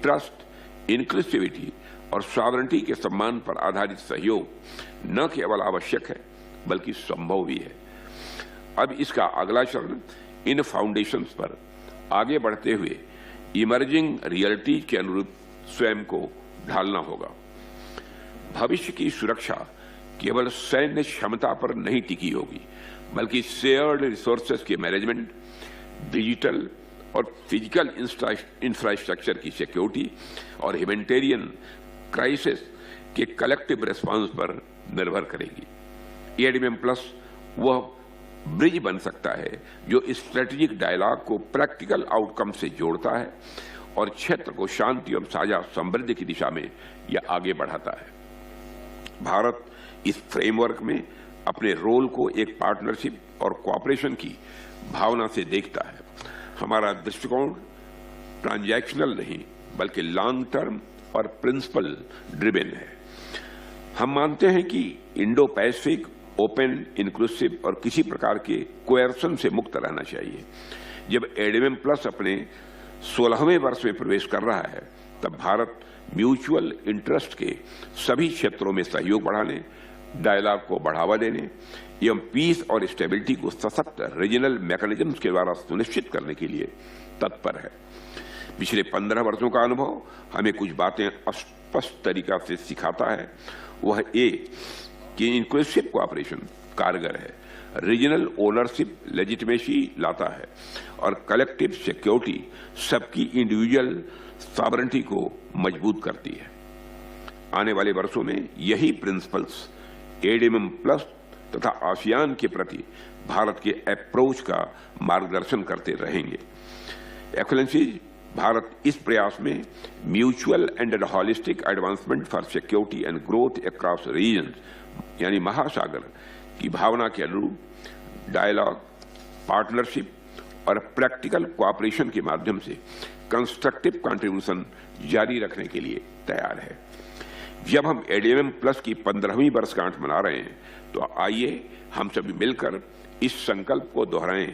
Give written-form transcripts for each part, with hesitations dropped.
Trust, inclusivity और sovereignty के सम्मान पर आधारित सहयोग न केवल आवश्यक है बल्कि संभव भी है। अब इसका अगला चरण इन फाउंडेशंस पर आगे बढ़ते हुए इमर्जिंग रियलिटीज के अनुरूप स्वयं को ढालना होगा। भविष्य की सुरक्षा केवल सैन्य क्षमता पर नहीं टिकी होगी बल्कि शेयर्ड रिसोर्सेज के मैनेजमेंट, डिजिटल और फिजिकल इंफ्रास्ट्रक्चर की सिक्योरिटी और ह्यूमैनिटेरियन क्राइसिस के कलेक्टिव रिस्पांस पर निर्भर करेगी। एडीएम प्लस वह ब्रिज बन सकता है जो स्ट्रेटेजिक डायलॉग को प्रैक्टिकल आउटकम से जोड़ता है और क्षेत्र को शांति और साझा समृद्धि की दिशा में यह आगे बढ़ाता है। भारत इस फ्रेमवर्क में अपने रोल को एक पार्टनरशिप और कोऑपरेशन की भावना से देखता है। हमारा दृष्टिकोण ट्रांजैक्शनल नहीं बल्कि लॉन्ग टर्म और प्रिंसिपल ड्रिवेन है। हम मानते हैं कि इंडो पैसिफिक ओपन, इंक्लूसिव और किसी प्रकार के कोएर्सन से मुक्त रहना चाहिए। जब एडीएम प्लस अपने 16वें वर्ष में प्रवेश कर रहा है तब भारत म्यूचुअल इंटरेस्ट के सभी क्षेत्रों में सहयोग बढ़ाने, डायलॉग को बढ़ावा देने एवं पीस और स्टेबिलिटी को सशक्त रीजनल मैकेनिज्म्स के द्वारा सुनिश्चित करने के लिए तत्पर है। पिछले 15 वर्षों का अनुभव हमें कुछ बातें स्पष्ट तरीका से सिखाता है। वह ये कि इंक्लूसिव कोऑपरेशन कारगर है, रीजनल ओनरशिप लेजिटिमेसी लाता है और कलेक्टिव सिक्योरिटी सबकी इंडिविजुअल सॉवरेनिटी को मजबूत करती है। आने वाले वर्षों में यही प्रिंसिपल्स एडीएम प्लस तथा आसियान के प्रति भारत के अप्रोच का मार्गदर्शन करते रहेंगे। एक्सेलेंसीज, भारत इस प्रयास में mutual and holistic advancement for security and growth across region यानी महासागर की भावना के अनुरूप डायलॉग, पार्टनरशिप और प्रैक्टिकल कोऑपरेशन के माध्यम से कंस्ट्रक्टिव कंट्रीब्यूशन जारी रखने के लिए तैयार है। जब हम एडीएम प्लस की 15वीं वर्षगांठ मना रहे हैं तो आइए हम सभी मिलकर इस संकल्प को दोहराएं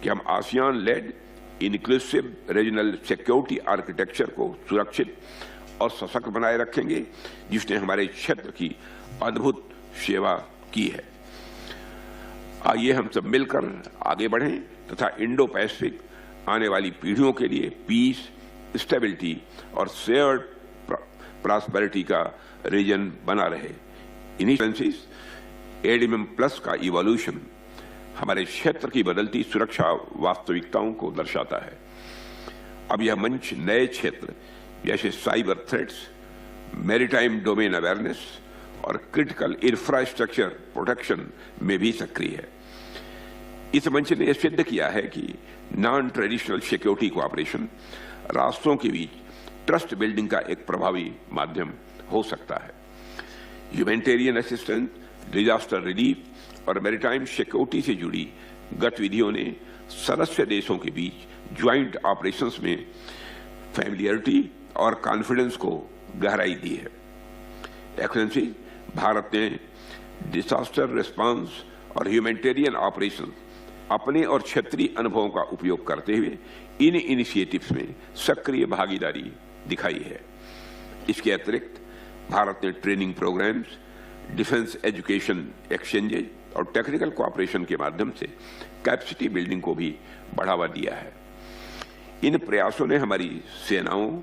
कि हम ASEAN led inclusive regional security architecture को सुरक्षित और सशक्त बनाए रखेंगे जिसने हमारे क्षेत्र की अद्भुत सेवा की है। आइए हम सब मिलकर आगे बढ़ें तथा इंडो पैसिफिक आने वाली पीढ़ियों के लिए पीस, स्टेबिलिटी और शेयर्ड प्रॉस्पेरिटी का रीजन बना रहे। इनिशिएटिव्स एडीएम प्लस का इवोल्यूशन हमारे क्षेत्र की बदलती सुरक्षा वास्तविकताओं को दर्शाता है। अब यह मंच नए क्षेत्र जैसे cyber threats, maritime domain awareness और क्रिटिकल इंफ्रास्ट्रक्चर प्रोटेक्शन में भी सक्रिय है। इस मंच ने सिद्ध किया है कि नॉन ट्रेडिशनल सिक्योरिटी कोऑपरेशन राष्ट्रों के बीच ट्रस्ट बिल्डिंग का एक प्रभावी माध्यम हो सकता है। ह्यूमैनिटेरियन असिस्टेंस, डिजास्टर रिलीफ और मैरीटाइम सिक्योरिटी से जुड़ी गतिविधियों ने सदस्य देशों के बीच ज्वाइंट ऑपरेशंस में फैमिलियरिटी और कॉन्फिडेंस को गहराई दी है। एक्सेलेंसी, भारत ने डिजास्टर रिस्पांस और ह्यूमैनिटेरियन ऑपरेशन अपने और क्षेत्रीय अनुभवों का उपयोग करते हुए इन इनिशिएटिव्स में सक्रिय भागीदारी दिखाई है। इसके अतिरिक्त भारत ने training programmes, defence education exchanges और टेक्निकल कोऑपरेशन के माध्यम से कैपेसिटी बिल्डिंग को भी बढ़ावा दिया है। इन प्रयासों ने हमारी सेनाओं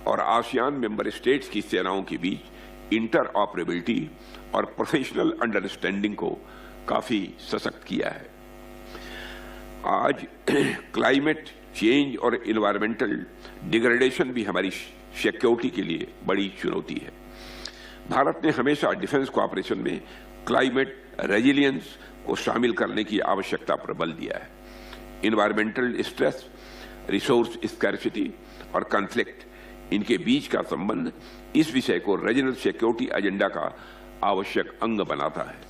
और आसियान मेंबर स्टेट्स की सेनाओं के बीच इंटरऑपरेबिलिटी और प्रोफेशनल अंडरस्टैंडिंग को काफी सशक्त किया है। आज क्लाइमेट चेंज और इन्वायरमेंटल डिग्रेडेशन भी हमारी सिक्योरिटी के लिए बड़ी चुनौती है। भारत ने हमेशा डिफेंस कोऑपरेशन में क्लाइमेट रेजिलियंस को शामिल करने की आवश्यकता पर बल दिया है। इन्वायरमेंटल स्ट्रेस, रिसोर्स स्कैर्सिटी और कॉन्फ्लिक्ट, इनके बीच का संबंध इस विषय को रीजनल सिक्योरिटी एजेंडा का आवश्यक अंग बनाता है।